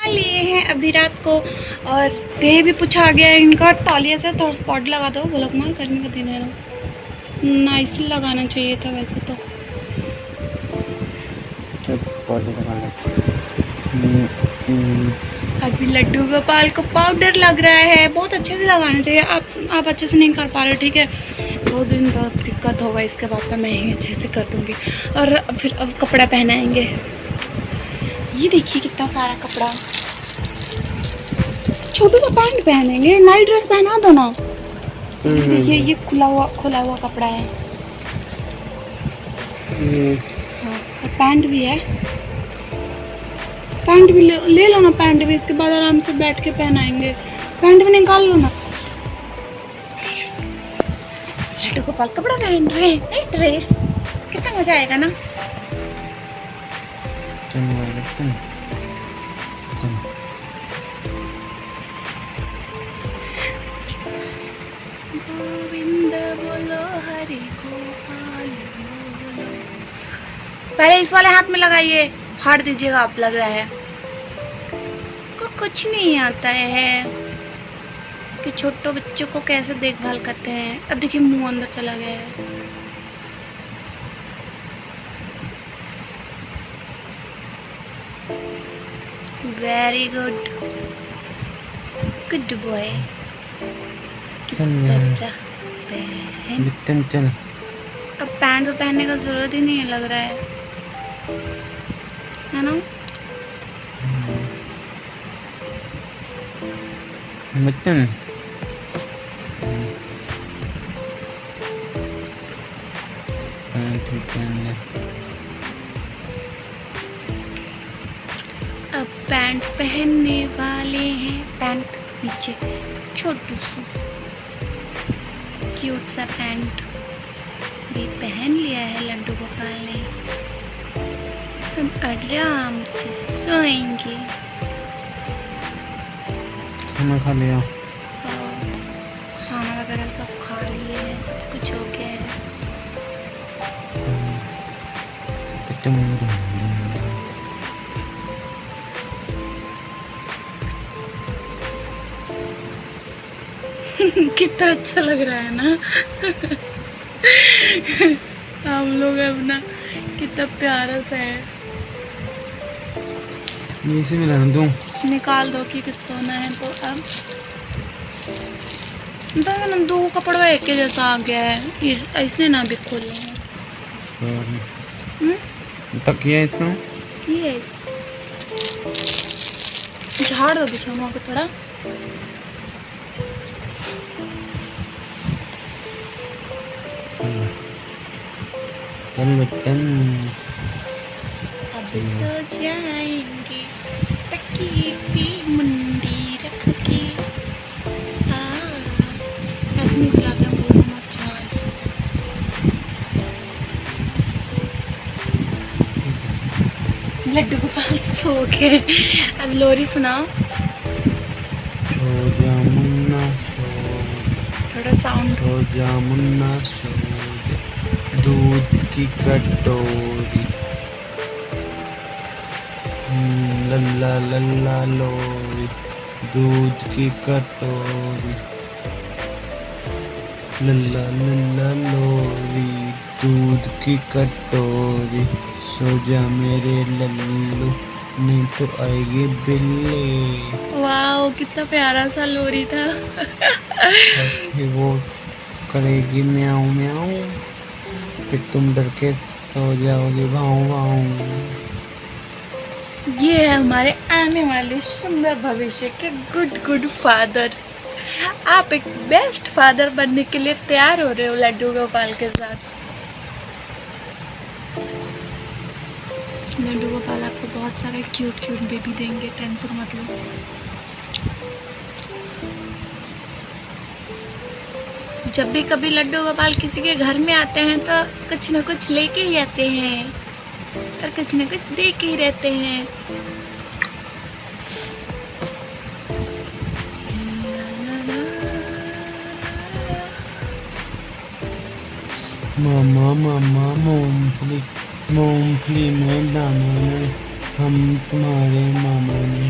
लिए हैं अभी रात को और देह भी पूछा गया है इनका तौलिया से। थोड़ा स्पॉट लगा दो, बोलक मार गर्मी का दिन है ना, नाइस लगाना चाहिए था वैसे तो। अभी लड्डू गोपाल को पाउडर लग रहा है, बहुत अच्छे से लगाना चाहिए। आप अच्छे से नहीं कर पा रहे, ठीक है, 2 दिन बहुत दिक्कत होगा, इसके बाद तो मैं ही अच्छे से कर दूँगी। और फिर अब कपड़ा पहनाएंगे। ये देखिए कितना सारा कपड़ा, छोटू सा पैंट पहनेंगे, नाइट ड्रेस पहना दो ना। देखिए ये खुला हुआ कपड़ा है। हाँ, और पैंट भी है, पैंट भी ले लो ना, पैंट भी इसके बाद आराम से बैठ के पहनाएंगे। पैंट भी निकाल लो ना। लड्डू गोपाल कपड़ा पहन रहे हैं, नाइट ड्रेस, कितना मजा आएगा ना। गोविंद बोलो हरि गोपाल बोलो। पहले इस वाले हाथ में लगाइए, फाड़ दीजिएगा, आप लग रहा है को कुछ नहीं आता है कि छोटे बच्चों को कैसे देखभाल करते हैं। अब देखिए मुंह अंदर चला गया है। Very good, good boy. अब पैंट तो पहनने का जरूरत ही नहीं है, लग रहा है ना। बच्चन अब पैंट पहनने वाले हैं। पैंट नीचे छोटू सा क्यूट सा पैंट भी पहन लिया है लड्डू गोपाल ने। हम आराम से सोएंगे। खाना खा लिया, खाना वगैरह सब खा लिए हैं, सब कुछ हो गया है। कितना अच्छा लग रहा है ना। हम लोग अपना कितना प्यारा सा है। इसी में रहने दूं, निकाल दो कि कुछ सोना है तो। अब ना 2 कपड़ा एक के जैसा आ गया है, इसने ना भी खोले हैं। तकिया इसका ये झाड़ दो बिछौनों को थोड़ा। अब सो जाएंगे तकिए पे मुंडी रख के। ऐसे नहीं चलाते हम लोग, अच्छा ऐसे। लड्डू गोपाल सो गए। अब लोरी सुनाओ। सो जा मुन्ना सो, थोड़ा साउंड। सो जा मुन्ना सो, दूध की कटोरी, लल्ला लल्ला लोरी, दूध की कटोरी, लल्ला लल्ला लोरी, दूध की कटोरी। सो जा मेरे लल्लू, नहीं तो आएगी बिल्ली। वाओ कितना प्यारा सा लोरी था। फिर वो करेगी म्याऊं म्याऊं, फिर तुम डर के सो जाओगे भाऊ भाऊ। ये है हमारे आने वाले सुंदर भविष्य के गुड फादर। आप एक बेस्ट फादर बनने के लिए तैयार हो रहे हो लड्डू गोपाल के साथ। लड्डू गोपाल आपको बहुत सारे क्यूट बेबी देंगे, टेंशन मत लो। जब भी कभी लड्डू गोपाल किसी के घर में आते हैं तो कुछ ना कुछ लेके ही आते हैं और कुछ ना कुछ दे के ही रहते हैं। मामा मामा मूंगफली, मूंगफली में दाना में हम तुम्हारे मामा ने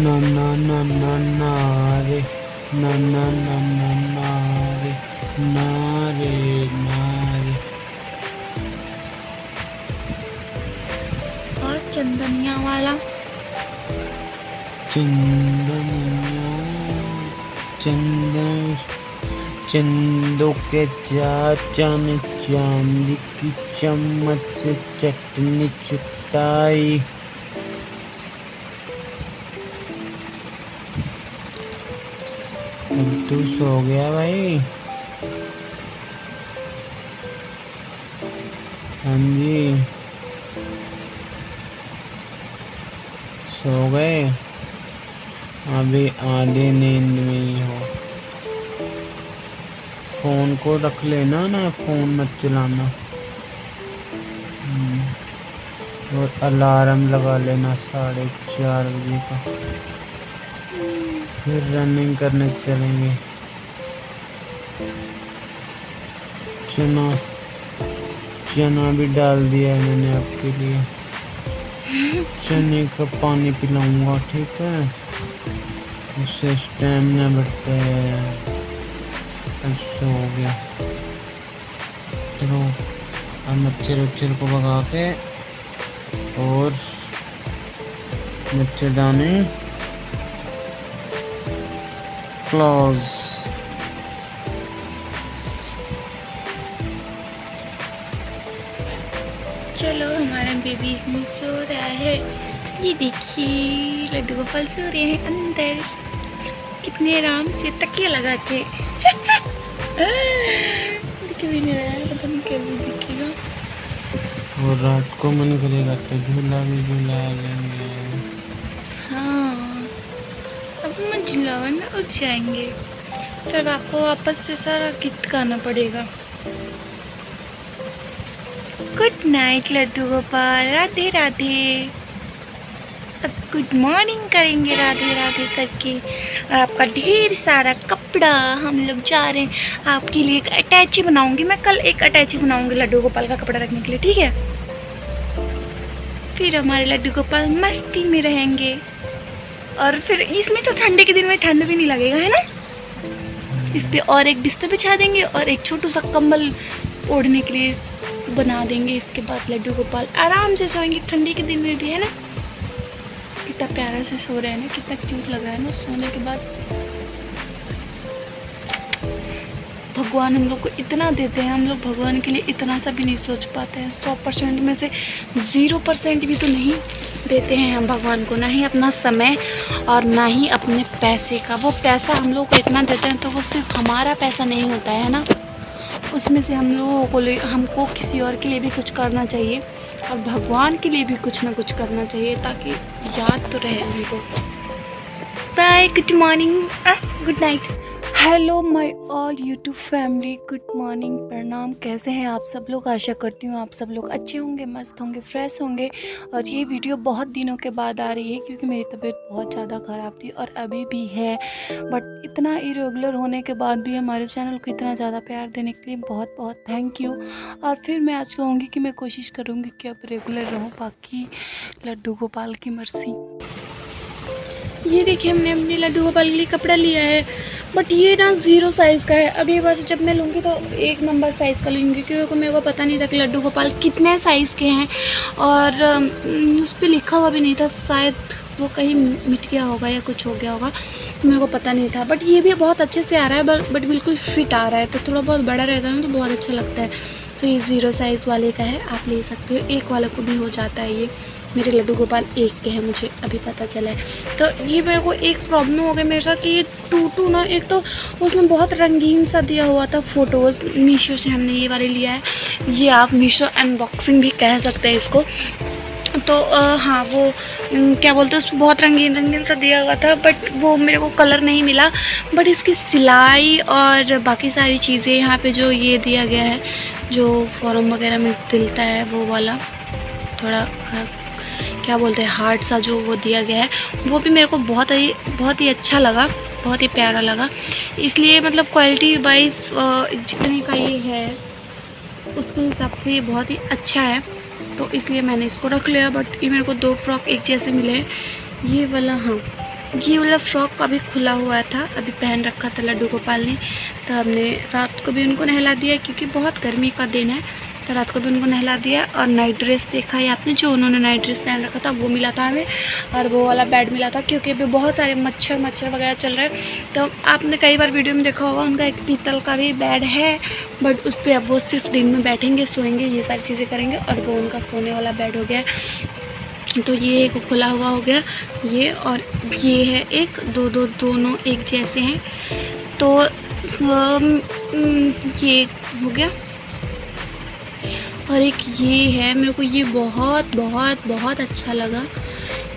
ना ना ना ना ना रे, ना ना ना ना ना रे, ना रे ना रे। और चंदनिया वाला चंदनिया, चंदन, चंदों के चाचा ने चांदी की चम्मच से चटनी चुटाई। अब तू सो गया भाई? हाँ जी, सो गए? अभी आधे नींद में ही हो। फोन को रख लेना ना, फोन मत चलाना। और अलार्म लगा लेना 4:30 बजे का। फिर रनिंग करने चलेंगे। चना, चना भी डाल दिया है मैंने आपके लिए। चने का पानी पिलाऊंगा, ठीक है? उससे स्टैमिना बढ़ता है। अच्छा हो गया। चलो अब मच्छर को भगा के और मच्छरदानी क्लोज। चलो हमारा बेबी इसमें सो रहा है। ये देखिए लड्डू गोपाल सो रहे हैं अंदर, कितने आराम से तकिया लगा के। दिख भी नहीं रहा है, पता नहीं कैसे दिखेगा। और रात को मन करेगा तो झूला भी झूला लेंगे। हाँ, अब हम झुलावन में उठ जाएंगे, फिर आपको वापस से सारा गीत गाना पड़ेगा। Good night Laddu Gopal, Radhe Radhe. अब गुड मॉर्निंग करेंगे राधे राधे करके। और आपका ढेर सारा कपड़ा हम लोग जा रहे हैं। आपके लिए एक अटैची बनाऊंगी मैं, कल एक अटैची बनाऊंगी लड्डू गोपाल का कपड़ा रखने के लिए, ठीक है? फिर हमारे लड्डू गोपाल मस्ती में रहेंगे। और फिर इसमें तो ठंडे के दिन में ठंड भी नहीं लगेगा, है ना? इस पे और एक बिस्तर बिछा देंगे और एक छोटू सा कंबल ओढ़ने के लिए बना देंगे। इसके बाद लड्डू गोपाल आराम से सोएंगे ठंडी के दिन में भी, है ना? कितना प्यारा से सो रहे हैं ना, कितना क्यूट लग रहा है ना सोने के बाद। भगवान हम लोग को इतना देते हैं, हम लोग भगवान के लिए इतना सा भी नहीं सोच पाते हैं। 100% में से 0% भी तो नहीं देते हैं हम भगवान को, ना ही अपना समय और ना ही अपने पैसे का। वो पैसा हम लोग को इतना देते हैं तो वो सिर्फ हमारा पैसा नहीं होता है ना, उसमें से हम लोगों को हमको किसी और के लिए भी कुछ करना चाहिए और भगवान के लिए भी कुछ ना कुछ करना चाहिए, ताकि याद तो रहे हमको। Bye, good morning, good night. Hello my all YouTube family, good morning, प्रणाम। कैसे हैं आप सब लोग? आशा करती हूँ आप सब लोग अच्छे होंगे, मस्त होंगे, फ्रेश होंगे। और ये वीडियो बहुत दिनों के बाद आ रही है क्योंकि मेरी तबीयत बहुत ज़्यादा ख़राब थी और अभी भी है। बट इतना इरेगुलर होने के बाद भी हमारे चैनल को इतना ज़्यादा प्यार देने के लिए बहुत बहुत थैंक यू। और फिर मैं आज कहूँगी कि मैं कोशिश करूँगी कि अब रेगुलर रहूँ, बाकी लड्डू गोपाल की मर्जी। ये देखिए हमने अपने लड्डू गोपाल के लिए कपड़ा लिया है, बट ये ना 0 साइज़ का है। अगली बार से जब मैं लूँगी तो 1 नंबर साइज़ का लूँगी, क्योंकि मेरे को पता नहीं था कि लड्डू गोपाल कितने साइज़ के हैं। और उस पर लिखा हुआ भी नहीं था, शायद वो कहीं मिट गया होगा या कुछ हो गया होगा, मेरे को पता नहीं था। बट ये भी बहुत अच्छे से आ रहा है, बट बिल्कुल फिट आ रहा है। तो थोड़ा बहुत बड़ा रहता है ना तो बहुत अच्छा लगता है। तो ये 0 साइज़ वाले का है, आप ले सकते हो। 1 वाला को भी हो जाता है। ये मेरे लड्डू गोपाल 1 के हैं, मुझे अभी पता चला है। तो ये मेरे को एक प्रॉब्लम हो गई मेरे साथ कि ये टूटू ना, एक तो उसमें बहुत रंगीन सा दिया हुआ था फ़ोटोज़। मीशो से हमने ये वाले लिया है, ये आप मीशो अनबॉक्सिंग भी कह सकते हैं इसको। तो हाँ, वो क्या बोलते हैं, उसमें बहुत रंगीन सा दिया हुआ था, बट वो मेरे को कलर नहीं मिला। बट इसकी सिलाई और बाकी सारी चीज़ें यहाँ पे जो ये दिया गया है, जो फॉर्म वगैरह में मिलता है वो वाला थोड़ा क्या बोलते हैं हार्ड सा जो वो दिया गया है, वो भी मेरे को बहुत ही अच्छा लगा, बहुत ही प्यारा लगा। इसलिए मतलब क्वालिटी वाइज जितने का ये है उसके हिसाब से ये बहुत ही अच्छा है, तो इसलिए मैंने इसको रख लिया। बट ये मेरे को 2 फ्रॉक एक जैसे मिले हैं। ये वाला, हाँ ये वाला फ्रॉक अभी खुला हुआ था, अभी पहन रखा था लड्डू गोपाल ने, तो हमने रात को भी उनको नहला दिया क्योंकि बहुत गर्मी का दिन है, तो रात को भी उनको नहला दिया। और नाइट ड्रेस देखा है आपने, जो उन्होंने नाइट ड्रेस पहन रखा था वो मिला था हमें, और वो वाला बेड मिला था क्योंकि अभी बहुत सारे मच्छर वगैरह चल रहे हैं। तो आपने कई बार वीडियो में देखा होगा उनका एक पीतल का भी बेड है, बट उस पर अब वो सिर्फ दिन में बैठेंगे, सोएंगे, ये सारी चीज़ें करेंगे, और वो उनका सोने वाला बेड हो गया है। तो ये एक खुला हुआ हो गया ये, और ये है एक दोनों एक जैसे हैं, तो ये हो गया। और एक ये है, मेरे को ये बहुत बहुत बहुत अच्छा लगा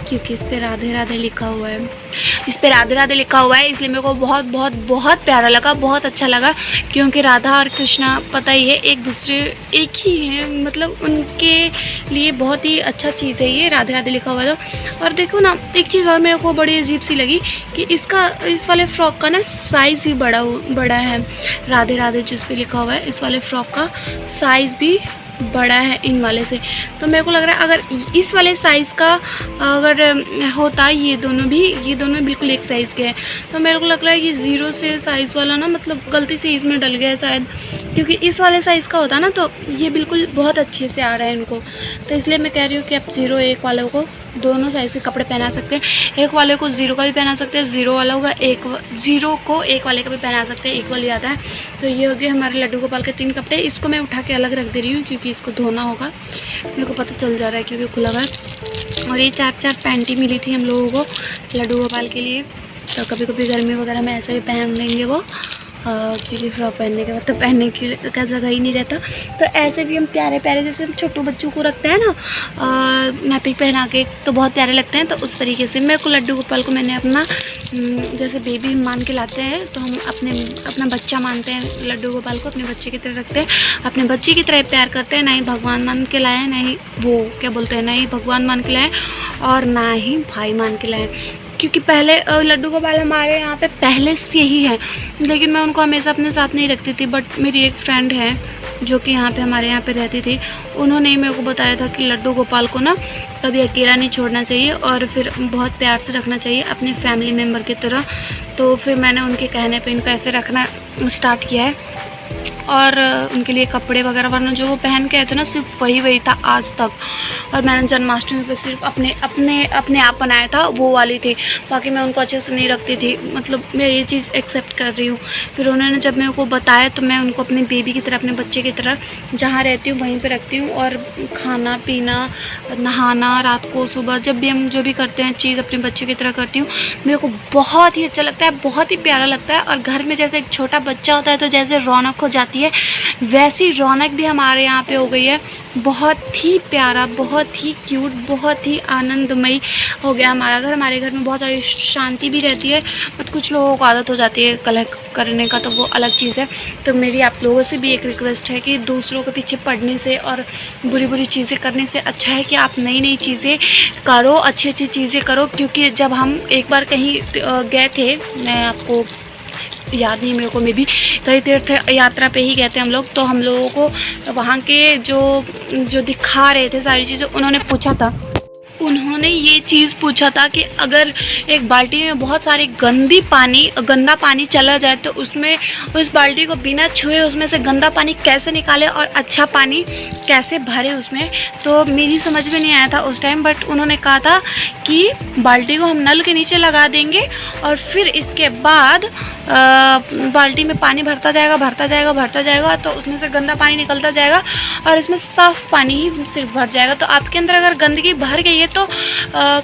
क्योंकि इस पे राधे राधे लिखा हुआ है, इस पे राधे राधे लिखा हुआ है, इसलिए मेरे को बहुत बहुत बहुत प्यारा लगा, बहुत अच्छा लगा। क्योंकि राधा और कृष्णा पता ही है एक दूसरे एक ही हैं, मतलब उनके लिए बहुत ही अच्छा चीज़ है ये राधे राधे लिखा हुआ था। और देखो ना, एक चीज़ और मेरे को बड़ी अजीब सी लगी कि इस वाले फ्रॉक का ना साइज़ भी बड़ा है, राधे राधे जिस पे लिखा हुआ है इस वाले फ्रॉक का साइज़ भी बड़ा है इन वाले से। तो मेरे को लग रहा है अगर इस वाले साइज़ का अगर होता, ये दोनों बिल्कुल एक साइज़ के हैं, तो मेरे को लग रहा है ये 0 से साइज़ वाला ना मतलब गलती से इसमें डल गया है शायद, क्योंकि इस वाले साइज़ का होता ना तो ये बिल्कुल बहुत अच्छे से आ रहा है इनको। तो इसलिए मैं कह रही हूँ कि आप 0 1 वालों को दोनों साइज़ के कपड़े पहना सकते हैं, एक वाले को 0 का भी पहना सकते हैं, 0 वाला होगा 0 को 1 वाले का भी पहना सकते हैं, 1 वाली आता है। तो ये हो गए हमारे लड्डू गोपाल के 3 कपड़े। इसको मैं उठा के अलग रख दे रही हूँ क्योंकि इसको धोना होगा, मेरे को पता चल जा रहा है क्योंकि खुला हुआ है। और ये 4 पैंटी मिली थी हम लोगों को लड्डू गोपाल के लिए, तो कभी कभी गर्मी वगैरह में ऐसा भी पहन लेंगे वो, क्योंकि फ्रॉक पहनने के बाद तो पहनने का जगह ही नहीं रहता। तो ऐसे भी हम प्यारे प्यारे, जैसे हम छोटू बच्चों को रखते हैं ना मैपिक पहना के, तो बहुत प्यारे लगते हैं। तो उस तरीके से मेरे को लड्डू गोपाल को मैंने अपना जैसे बेबी मान के लाते हैं, तो हम अपना बच्चा मानते हैं, लड्डू गोपाल को अपने बच्चे की तरह रखते हैं, अपने बच्चे की तरह प्यार करते हैं, ना ही भगवान मान के लाए, ना ही वो क्या बोलते हैं, ना ही भगवान मान के लाए और ना ही भाई मान के लाए। क्योंकि पहले लड्डू गोपाल हमारे यहाँ पे पहले से ही है, लेकिन मैं उनको हमेशा अपने साथ नहीं रखती थी। बट मेरी एक फ्रेंड है जो कि यहाँ पे हमारे यहाँ पे रहती थी, उन्होंने ही मेरे को बताया था कि लड्डू गोपाल को ना कभी अकेला नहीं छोड़ना चाहिए और फिर बहुत प्यार से रखना चाहिए अपने फैमिली मेम्बर की तरह। तो फिर मैंने उनके कहने पे इनको ऐसे रखना स्टार्ट किया है। और उनके लिए कपड़े वगैरह, वरना जो वो पहन के आए थे ना सिर्फ वही था आज तक। और मैंने जन्माष्टमी पे सिर्फ अपने आप बनाया था, वो वाली थी, बाकी मैं उनको अच्छे से नहीं रखती थी। मतलब मैं ये चीज़ एक्सेप्ट कर रही हूँ। फिर उन्होंने जब मेरे को बताया तो मैं उनको अपने बेबी की तरह, अपने बच्चे की तरह जहाँ रहती हूँ वहीं पर रखती हूँ। और खाना पीना, नहाना, रात को सुबह जब भी हम जो भी करते हैं चीज़ अपने बच्चे की तरह करती हूँ। मेरे को बहुत ही अच्छा लगता है, बहुत ही प्यारा लगता है। और घर में जैसे एक छोटा बच्चा होता है तो जैसे रौनक हो जाती है, वैसी रौनक भी हमारे यहाँ पे हो गई है। बहुत ही प्यारा, बहुत ही क्यूट, बहुत ही आनंदमयी हो गया हमारा घर। हमारे घर में बहुत सारी शांति भी रहती है, बट कुछ लोगों को आदत हो जाती है कलह करने का, तो वो अलग चीज़ है। तो मेरी आप लोगों से भी एक रिक्वेस्ट है कि दूसरों के पीछे पड़ने से और बुरी बुरी चीज़ें करने से अच्छा है कि आप नई नई चीज़ें करो, अच्छी अच्छी चीज़ें करो। क्योंकि जब हम एक बार कहीं गए थे, मैं आपको याद नहीं मेरे को, में भी कई तीर्थ यात्रा पे ही गए थे हम लोग, तो हम लोगों को वहाँ के जो दिखा रहे थे सारी चीज़ें, उन्होंने ये चीज़ पूछा था कि अगर एक बाल्टी में बहुत सारी गंदा पानी चला जाए तो उसमें उस बाल्टी को बिना छुए उसमें से गंदा पानी कैसे निकाले और अच्छा पानी कैसे भरे उसमें। तो मेरी समझ में नहीं आया था उस टाइम, बट उन्होंने कहा था कि बाल्टी को हम नल के नीचे लगा देंगे और फिर इसके बाद बाल्टी में पानी भरता जाएगा तो उसमें से गंदा पानी निकलता जाएगा और इसमें साफ़ पानी ही सिर्फ भर जाएगा। तो आपके अंदर अगर गंदगी भर गई है तो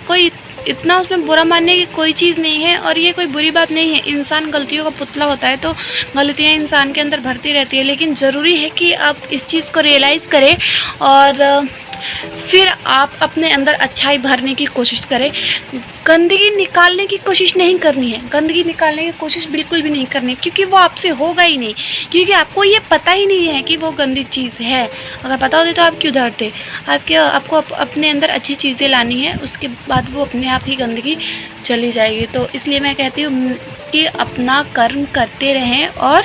कोई इतना उसमें बुरा मानने की कोई चीज़ नहीं है, और ये कोई बुरी बात नहीं है। इंसान गलतियों का पुतला होता है, तो गलतियाँ इंसान के अंदर भरती रहती है, लेकिन ज़रूरी है कि आप इस चीज़ को रियलाइज़ करें और फिर आप अपने अंदर अच्छाई भरने की कोशिश करें। गंदगी निकालने की कोशिश नहीं करनी है, गंदगी निकालने की कोशिश बिल्कुल भी नहीं करनी, क्योंकि वो आपसे होगा ही नहीं, क्योंकि आपको ये पता ही नहीं है कि वो गंदी चीज़ है। अगर पता होती तो आप क्यों डरते। आपको अपने अंदर अच्छी चीज़ें लानी है, उसके बाद वो अपने आप ही गंदगी चली जाएगी। तो इसलिए मैं कहती हूँ कि अपना कर्म करते रहें और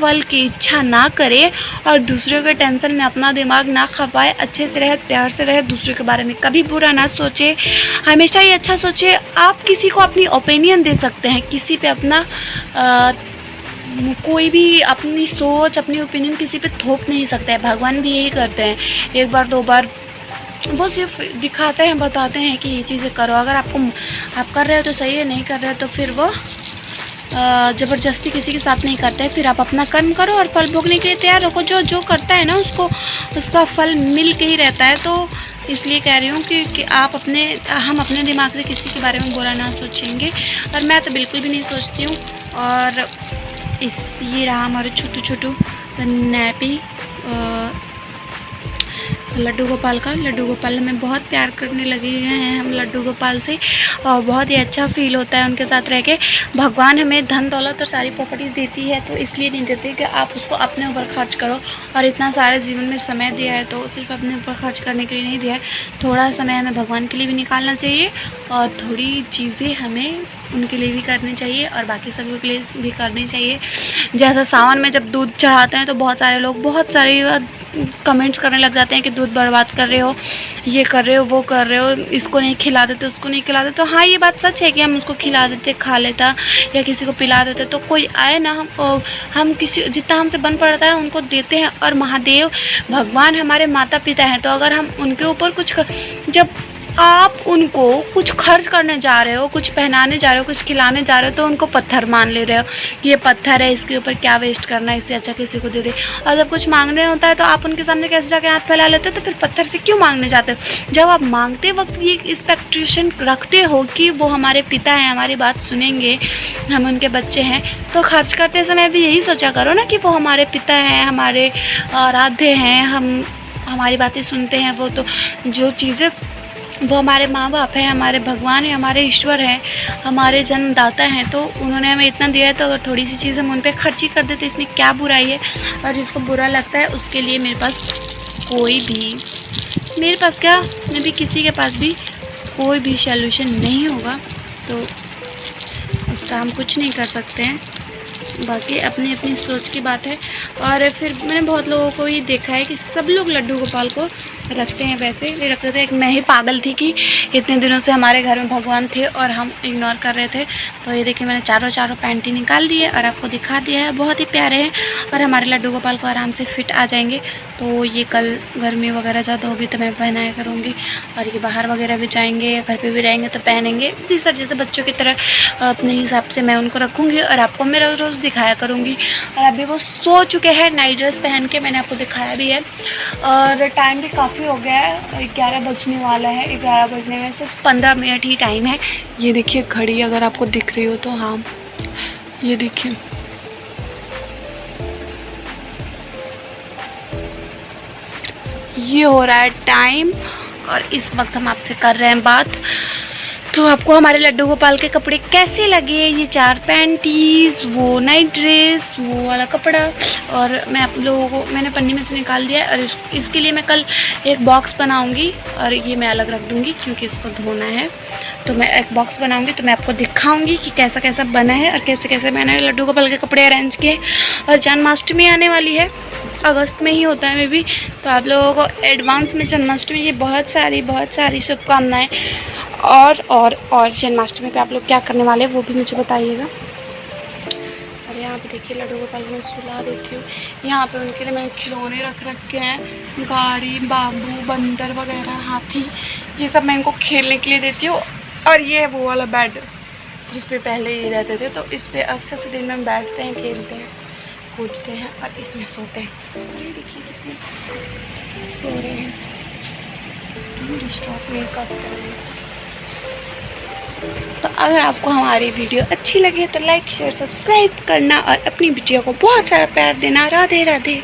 फल की इच्छा ना करे और दूसरों के टेंशन में अपना दिमाग ना खपाए, अच्छे से रहे, प्यार से रहे, दूसरों के बारे में कभी बुरा ना सोचे, हमेशा ये अच्छा सोचे। आप किसी को अपनी ओपिनियन दे सकते हैं, किसी पे अपना कोई भी अपनी सोच, अपनी ओपिनियन किसी पे थोप नहीं सकता है। भगवान भी यही करते हैं, एक बार दो बार वो सिर्फ दिखाते हैं, बताते हैं कि ये चीज़ें करो। अगर आप कर रहे हो तो सही है, नहीं कर रहे हो तो फिर वो ज़बरदस्ती किसी के साथ नहीं करते हैं। फिर आप अपना कर्म करो और फल भोगने के लिए तैयार रखो। जो करता है ना उसको उसका फल मिल के ही रहता है। तो इसलिए कह रही हूँ कि हम अपने दिमाग से किसी के बारे में बुरा ना सोचेंगे, और मैं तो बिल्कुल भी नहीं सोचती हूँ। और ये रहा हमारे छोटू नैपी लड्डू गोपाल का। लड्डू गोपाल हमें बहुत प्यार करने लगे हैं हम लड्डू गोपाल से, और बहुत ही अच्छा फील होता है उनके साथ रह के। भगवान हमें धन दौलत और सारी प्रॉपर्टीज़ देती है, तो इसलिए नहीं देती कि आप उसको अपने ऊपर खर्च करो। और इतना सारे जीवन में समय दिया है तो सिर्फ अपने ऊपर खर्च करने के लिए नहीं दिया है, थोड़ा समय हमें भगवान के लिए भी निकालना चाहिए, और थोड़ी चीज़ें हमें उनके लिए भी करनी चाहिए और बाकी सभी के लिए भी करनी चाहिए। जैसा सावन में जब दूध चढ़ाते हैं तो बहुत सारे लोग बहुत सारे कमेंट्स करने लग जाते हैं कि दूध बर्बाद कर रहे हो, ये कर रहे हो, वो कर रहे हो, इसको नहीं खिला देते, उसको नहीं खिला देते। तो हाँ, ये बात सच है कि हम उसको खिला देते, खा लेता या किसी को पिला देते, तो कोई आए ना, हम किसी जितना हमसे बन पड़ता है उनको देते हैं। और महादेव भगवान हमारे माता पिता हैं, तो अगर हम उनके ऊपर जब आप उनको कुछ खर्च करने जा रहे हो, कुछ पहनाने जा रहे हो, कुछ खिलाने जा रहे हो, तो उनको पत्थर मान ले रहे हो कि ये पत्थर है, इसके ऊपर क्या वेस्ट करना है, इससे अच्छा किसी को दे दे। और जब कुछ मांगने होता है तो आप उनके सामने कैसे जाके हाथ फैला लेते हो, तो फिर पत्थर से क्यों मांगने जाते हो। जब आप मांगते वक्त ये एक्सपेक्टेशन रखते हो कि वो हमारे पिता हैं, हमारी बात सुनेंगे, हम उनके बच्चे हैं, तो खर्च करते समय भी यही सोचा करो ना कि वो हमारे पिता हैं, हमारे आराध्य हैं, हमारी बातें सुनते हैं। वो तो जो चीज़ें वो हमारे माँ बाप हैं, हमारे भगवान हैं, हमारे ईश्वर हैं, हमारे जन्मदाता हैं, तो उन्होंने हमें इतना दिया है, तो अगर थोड़ी सी चीज़ हम उन पर खर्ची कर देते इसमें क्या बुराई है। और जिसको बुरा लगता है उसके लिए मेरे पास क्या, मैं भी किसी के पास भी कोई भी सॉल्यूशन नहीं होगा, तो उसका हम कुछ नहीं कर सकते हैं। बाकी अपनी अपनी सोच की बात है। और फिर मैंने बहुत लोगों को ये देखा है कि सब लोग लड्डू गोपाल को रखते हैं, वैसे नहीं रखते थे। एक मैं ही पागल थी कि इतने दिनों से हमारे घर में भगवान थे और हम इग्नोर कर रहे थे। तो ये देखिए मैंने चारों पैंटी निकाल दी है और आपको दिखा दिया है। बहुत ही प्यारे हैं और हमारे लड्डू गोपाल को आराम से फिट आ जाएंगे। तो ये कल गर्मी वगैरह ज़्यादा होगी तो मैं पहनाया करूँगी, और ये बाहर वगैरह भी जाएंगे या घर पर भी रहेंगे तो पहनेंगे। जैसे बच्चों की तरह अपने हिसाब से मैं उनको रखूँगी और आपको मैं रोज़ दिखाया करूँगी। और अभी वो सो चुके हैं नाइट ड्रेस पहन के, मैंने आपको दिखाया भी है। और टाइम भी काफ़ी हो गया है, 11 बजने वाला है। 11 बजने में सिर्फ 15 मिनट ही टाइम है। ये देखिए घड़ी अगर आपको दिख रही हो तो, हाँ ये देखिए, ये हो रहा है टाइम और इस वक्त हम आपसे कर रहे हैं बात। तो आपको हमारे लड्डू गोपाल के कपड़े कैसे लगे, ये 4 पैंटीज़, वो नाइट ड्रेस, वो वाला कपड़ा। और मैं आप लोगों को मैंने पन्नी में से निकाल दिया है और इसके लिए मैं कल एक बॉक्स बनाऊंगी और ये मैं अलग रख दूंगी क्योंकि इसको धोना है। तो मैं एक बॉक्स बनाऊंगी तो मैं आपको दिखाऊंगी कि कैसा कैसा बना है और कैसे कैसे मैंने लड्डू गोपाल के कपड़े अरेंज किए। और जन्माष्टमी आने वाली है, अगस्त में ही होता है मे भी, तो आप लोगों को एडवांस में जन्माष्टमी की बहुत सारी शुभकामनाएं। और जन्माष्टमी पे आप लोग क्या करने वाले हैं वो भी मुझे बताइएगा। और यहाँ पे देखिए लड्डू गोपाल को मैं सुला देती हूँ। यहाँ पे उनके लिए मैंने खिलौने रख रखे हैं, गाड़ी, बाबू, बंदर वगैरह, हाथी, ये सब मैं इनको खेलने के लिए देती हूँ। और ये है वो वाला बेड जिस पे पहले ये रहते थे, तो इस पर अब सिर्फ दिन में बैठते हैं, खेलते हैं, कूदते हैं और इसमें सोते हैं। ये देखिए कितने सो रहे हैं, डिस्टर्ब नहीं करते हैं। तो अगर आपको हमारी वीडियो अच्छी लगे तो लाइक शेयर सब्सक्राइब करना और अपनी वीडियो को बहुत सारा प्यार देना। राधे राधे।